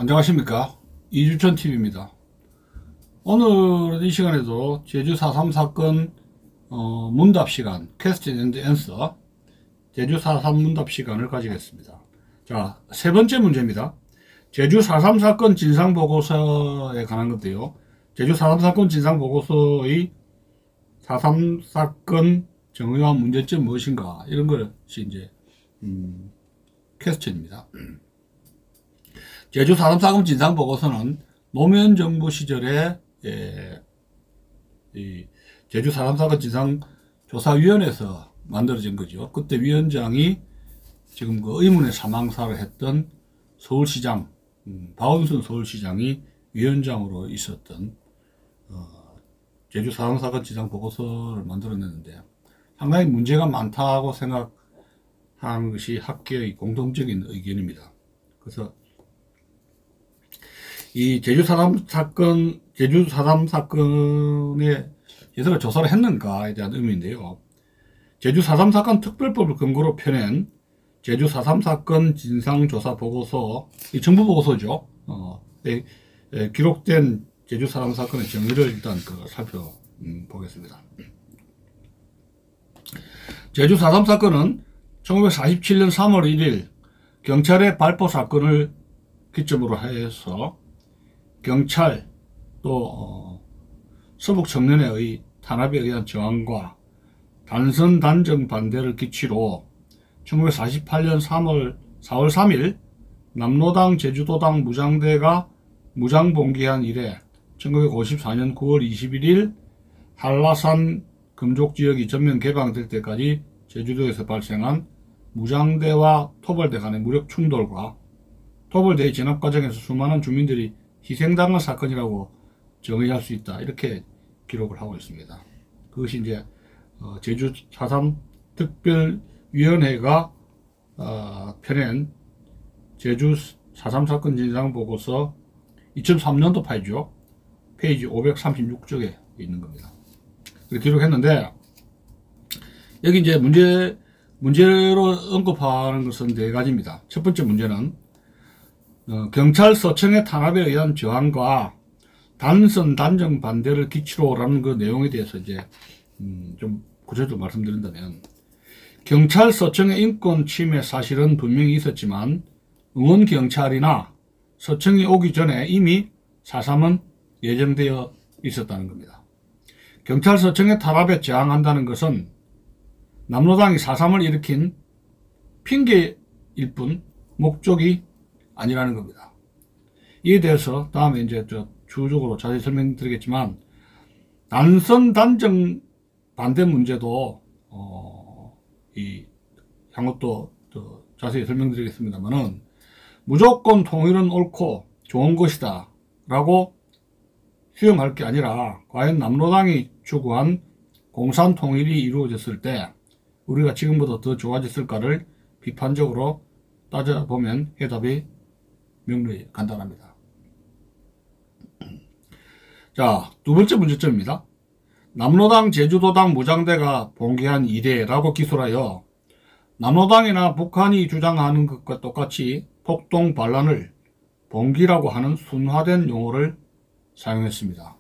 안녕하십니까, 이주천TV입니다. 오늘 이 시간에도 제주 4.3 사건 문답 시간, 퀘스천 앤드 앤서, 제주 4.3 문답 시간을 가지겠습니다. 자, 세 번째 문제입니다. 제주 4.3 사건 진상보고서에 관한 건데요, 제주 4.3 사건 진상보고서의 4.3 사건 정의와 문제점 무엇인가, 이런 것이 이제 퀘스천입니다. 제주 4.3 사건 진상보고서는 노무현 정부 시절에 이 제주 4.3 사건 진상조사위원회에서 만들어진 거죠. 그때 위원장이 지금 그 의문의 사망사를 했던 서울시장, 박원순 서울시장이 위원장으로 있었던 제주 4.3 사건 진상보고서를 만들어냈는데, 상당히 문제가 많다고 생각하는 것이 학계의 공통적인 의견입니다. 그래서 이 제주 4.3 사건에 제대로 조사를 했는가에 대한 의미인데요. 제주 4.3 사건 특별법을 근거로 펴낸 제주 4.3 사건 진상조사 보고서, 이 정부 보고서죠. 기록된 제주 4.3 사건의 정의를 일단 살펴보겠습니다. 제주 4.3 사건은 1947년 3월 1일 경찰의 발포 사건을 기점으로 해서 경찰 또 서북 청년회의 탄압에 의한 저항과 단선 단정 반대를 기치로 1948년 4월 3일 남로당 제주도당 무장대가 무장봉기한 이래 1954년 9월 21일 한라산 금족지역이 전면 개방될 때까지 제주도에서 발생한 무장대와 토벌대 간의 무력 충돌과 토벌대의 진압 과정에서 수많은 주민들이 희생당한 사건이라고 정의할 수 있다, 이렇게 기록을 하고 있습니다. 그것이 이제 제주 4.3 특별위원회가 펴낸 제주 4.3 사건 진상보고서 2003년도 파이죠. 페이지 536쪽에 있는 겁니다. 이렇게 기록했는데, 여기 이제 문제로 언급하는 것은 네 가지입니다. 첫 번째 문제는 경찰 서청의 탄압에 의한 저항과 단선 단정 반대를 기치로라는 그 내용에 대해서 이제 좀 구체적으로 말씀드린다면, 경찰 서청의 인권 침해 사실은 분명히 있었지만 응원 경찰이나 서청이 오기 전에 이미 4.3은 예정되어 있었다는 겁니다. 경찰 서청의 탄압에 저항한다는 것은 남로당이 4.3을 일으킨 핑계일 뿐 목적이 아니라는 겁니다. 이에 대해서 다음에 이제 주적으로 자세히 설명드리겠지만, 단선 단정 반대 문제도 향후 또 자세히 설명드리겠습니다만은, 무조건 통일은 옳고 좋은 것이다 라고 수용할 게 아니라, 과연 남로당이 추구한 공산 통일이 이루어졌을 때 우리가 지금보다 더 좋아졌을까를 비판적으로 따져보면 해답이 명료히 간단합니다. 자, 두 번째 문제점입니다. 남로당 제주도당 무장대가 봉기한 이래라고 기술하여 남로당이나 북한이 주장하는 것과 똑같이 폭동 반란을 봉기라고 하는 순화된 용어를 사용했습니다.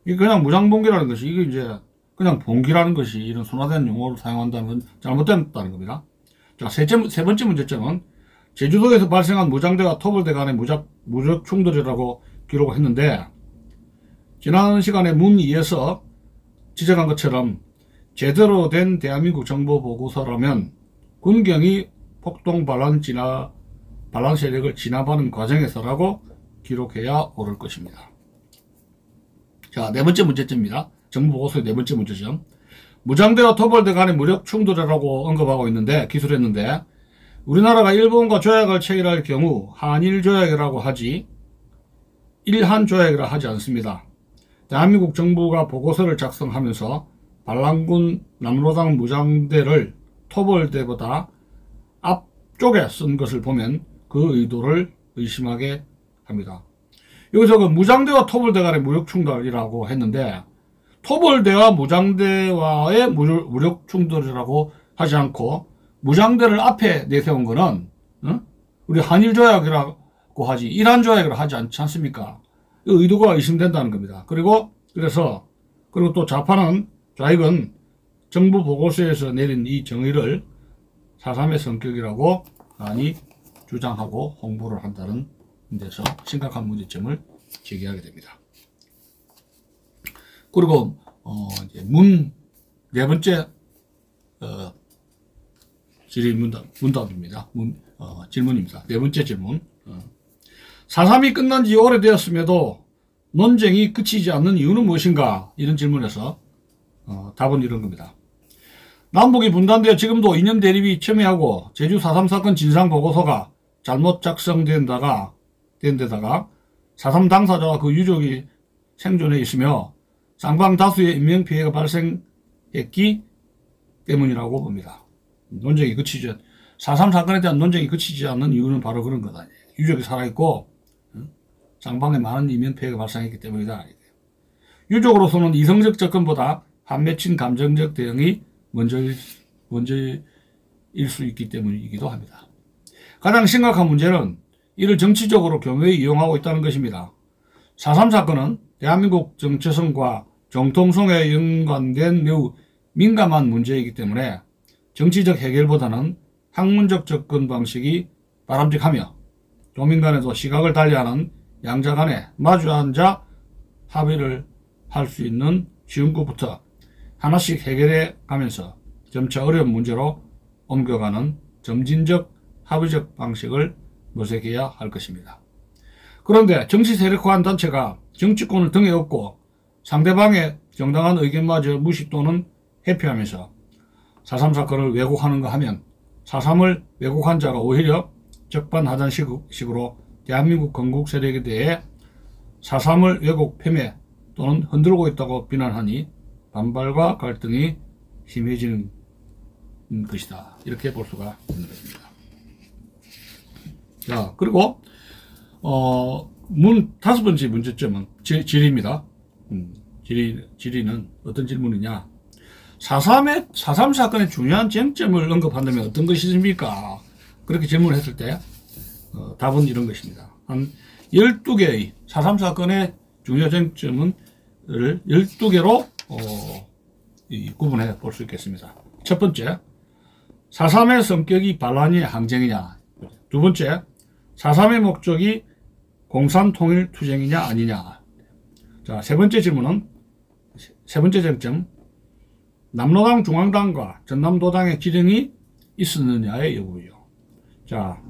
이게 그냥 무장봉기라는 것이, 이게 이제 그냥 봉기라는 것이 이런 순화된 용어를 사용한다는 건 잘못됐다는 겁니다. 자, 세 번째 문제점은 제주도에서 발생한 무장대와 토벌대 간의 무력 충돌이라고 기록을 했는데, 지난 시간에 문 2에서 지적한 것처럼 제대로 된 대한민국 정보 보고서라면 군경이 폭동 반란 세력을 진압하는 과정에서라고 기록해야 옳을 것입니다. 자, 네 번째 문제점입니다. 정보 보고서의 네 번째 문제점. 무장대와 토벌대 간의 무력 충돌이라고 언급하고 있는데, 기술했는데, 우리나라가 일본과 조약을 체결할 경우 한일조약이라고 하지 일한조약이라 하지 않습니다. 대한민국 정부가 보고서를 작성하면서 반란군 남로당 무장대를 토벌대보다 앞쪽에 쓴 것을 보면 그 의도를 의심하게 합니다. 여기서 그 무장대와 토벌대 간의 무력 충돌이라고 했는데, 토벌대와 무장대와의 무력 충돌이라고 하지 않고 무장대를 앞에 내세운 거는 우리 한일조약이라고 고 하지 이란 조약을 하지 않지 않습니까? 그 의도가 의심된다는 겁니다. 그리고 또 좌익은 정부 보고서에서 내린 이 정의를 4.3의 성격이라고 많이 주장하고 홍보를 한다는 데서 심각한 문제점을 제기하게 됩니다. 그리고 이제 네 번째 질의 문답입니다. 질문입니다. 네 번째 질문. 4.3이 끝난 지 오래되었음에도 논쟁이 그치지 않는 이유는 무엇인가? 이런 질문에서 답은 이런 겁니다. 남북이 분단되어 지금도 이념 대립이 첨예하고 제주 4.3 사건 진상보고서가 잘못 작성된 데다가 4.3 당사자와 그 유족이 생존해 있으며 쌍방 다수의 인명피해가 발생했기 때문이라고 봅니다. 4.3 사건에 대한 논쟁이 그치지 않는 이유는 바로 그런 거다. 유족이 살아있고 쌍방에 많은 인명피해가 발생했기 때문이다. 유족으로서는 이성적 접근보다 한 맺힌 감정적 대응이 먼저일 수 있기 때문이기도 합니다. 가장 심각한 문제는 이를 정치적으로 교묘히 이용하고 있다는 것입니다. 4.3 사건은 대한민국 정체성과 정통성에 연관된 매우 민감한 문제이기 때문에 정치적 해결보다는 학문적 접근 방식이 바람직하며 도민 간에도 시각을 달리하는 양자 간에 마주 앉아 합의를 할 수 있는 쉬운 것부터 하나씩 해결해 가면서 점차 어려운 문제로 옮겨가는 점진적 합의적 방식을 모색해야 할 것입니다. 그런데 정치 세력화한 단체가 정치권을 등에 업고 상대방의 정당한 의견마저 무시 또는 회피하면서 4.3 사건을 왜곡하는가 하면 4.3을 왜곡한 자가 오히려 적반하장 식으로 대한민국 건국 세력에 대해 4.3을 왜곡, 폄훼 또는 흔들고 있다고 비난하니 반발과 갈등이 심해지는 것이다. 이렇게 볼 수가 있는 것입니다. 자, 그리고 다섯 번째 문제점은 질의입니다. 질의는 어떤 질문이냐? 4.3 사건의 중요한 쟁점을 언급한다면 어떤 것이 있습니까? 그렇게 질문을 했을 때 답은 이런 것입니다. 한 12개의 4.3 사건의 중요 쟁점을 12개로 구분해 볼 수 있겠습니다. 첫 번째, 4.3의 성격이 반란이냐 항쟁이냐. 두 번째, 4.3의 목적이 공산통일투쟁이냐 아니냐. 자, 세 번째 쟁점, 남로당 중앙당과 전남도당의 기능이 있었느냐의 여부요. 자,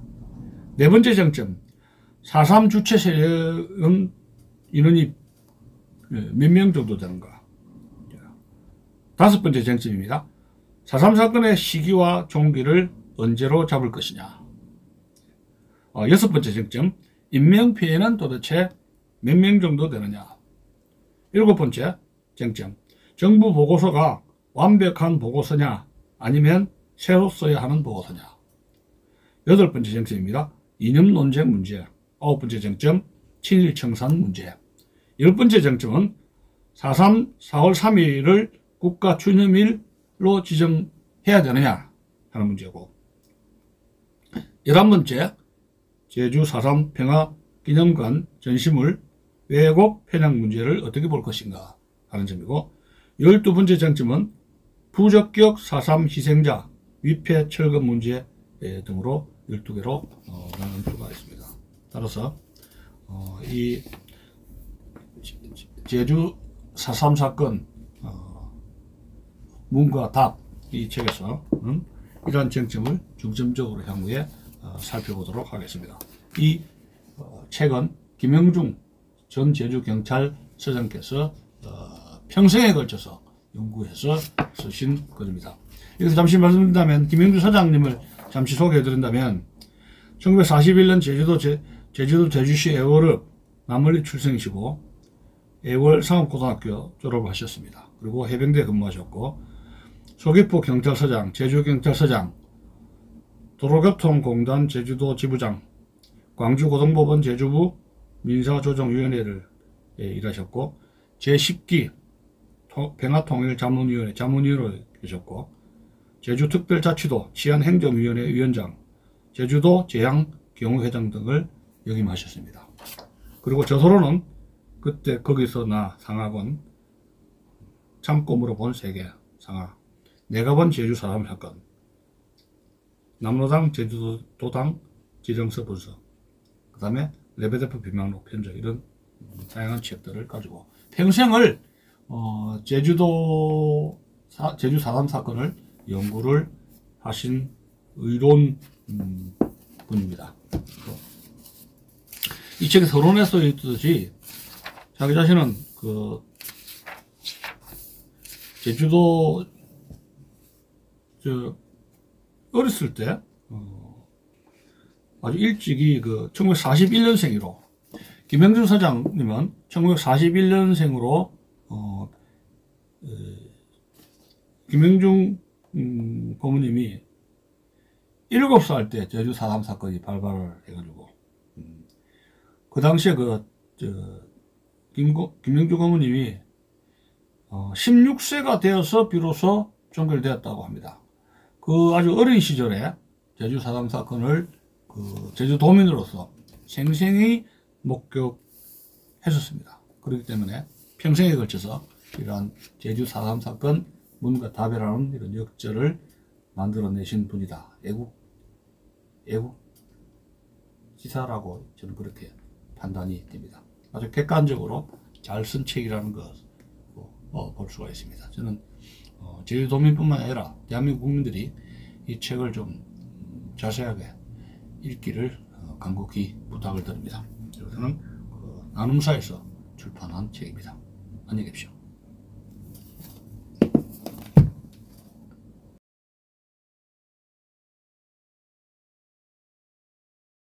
네 번째 쟁점, 4.3 주체 세력은 인원이 몇 명 정도 되는가. 다섯 번째 쟁점입니다. 4.3 사건의 시기와 종기를 언제로 잡을 것이냐. 여섯 번째 쟁점, 인명피해는 도대체 몇 명 정도 되느냐. 일곱 번째 쟁점, 정부 보고서가 완벽한 보고서냐 아니면 새로 써야 하는 보고서냐. 여덟 번째 쟁점입니다. 이념 논쟁 문제. 아홉 번째 쟁점, 친일 청산 문제. 열 번째 쟁점은 4.3 4월 3일을 국가 추념일로 지정해야 되느냐 하는 문제고, 11번째, 제주 4.3 평화기념관 전시물 왜곡 편향 문제를 어떻게 볼 것인가 하는 점이고, 12번째 쟁점은 부적격 4.3 희생자 위패 철거 문제 등으로 12개로 나눌 수가 있습니다. 따라서 이 제주 4.3 사건 문과 답 이 책에서 이러한 쟁점을 중점적으로 향후에 살펴보도록 하겠습니다. 이 책은 김영중 전 제주경찰서장께서 평생에 걸쳐서 연구해서 쓰신 것입니다. 여기서 잠시 말씀드린다면, 김영중 서장님을 잠시 소개해드린다면 1941년 제주도 제주시 애월읍 남원리 출생이시고 애월 상업고등학교 졸업하셨습니다. 그리고 해병대 근무하셨고, 서귀포 경찰서장, 제주경찰서장, 도로교통공단 제주도 지부장, 광주고등법원 제주부 민사조정위원회를 일하셨고, 제10기 평화통일자문위원회 자문위원으로 계셨고, 제주특별자치도 치안행정위원회 위원장, 제주도 재향경호회장 등을 역임하셨습니다. 그리고 저서로는 그때 거기서 나 상학은 참고 물어본 세계 상학, 내가 본 제주 사람 사건, 남로당 제주도당 지정서 분석, 그 다음에 레베데프 비망록 편적, 이런 다양한 책들을 가지고 평생을 제주 4.3 사건을 연구를 하신 의로운 분입니다. 이 책의 서론에서 있듯이 자기 자신은 그 제주도 어렸을 때 아주 일찍이 그 1941년생이로, 김영준 사장님은 1941년생으로 김영중 고모님이 7살 때 제주 4.3 사건이 발발을 해가지고 그 당시에 김영중 고모님이 16세가 되어서 비로소 종결되었다고 합니다. 그 아주 어린 시절에 제주 4.3 사건을 제주도민으로서 생생히 목격했었습니다. 그렇기 때문에 평생에 걸쳐서 이러한 제주 4.3 사건 문과 답이라는 이런 역절을 만들어내신 분이다. 애국 지사라고 저는 그렇게 판단이 됩니다. 아주 객관적으로 잘 쓴 책이라는 것을 볼 수가 있습니다. 저는 제주도민뿐만 아니라 대한민국 국민들이 이 책을 좀 자세하게 읽기를 간곡히 부탁을 드립니다. 이것은 나눔사에서 출판한 책입니다. 안녕히 계십시오.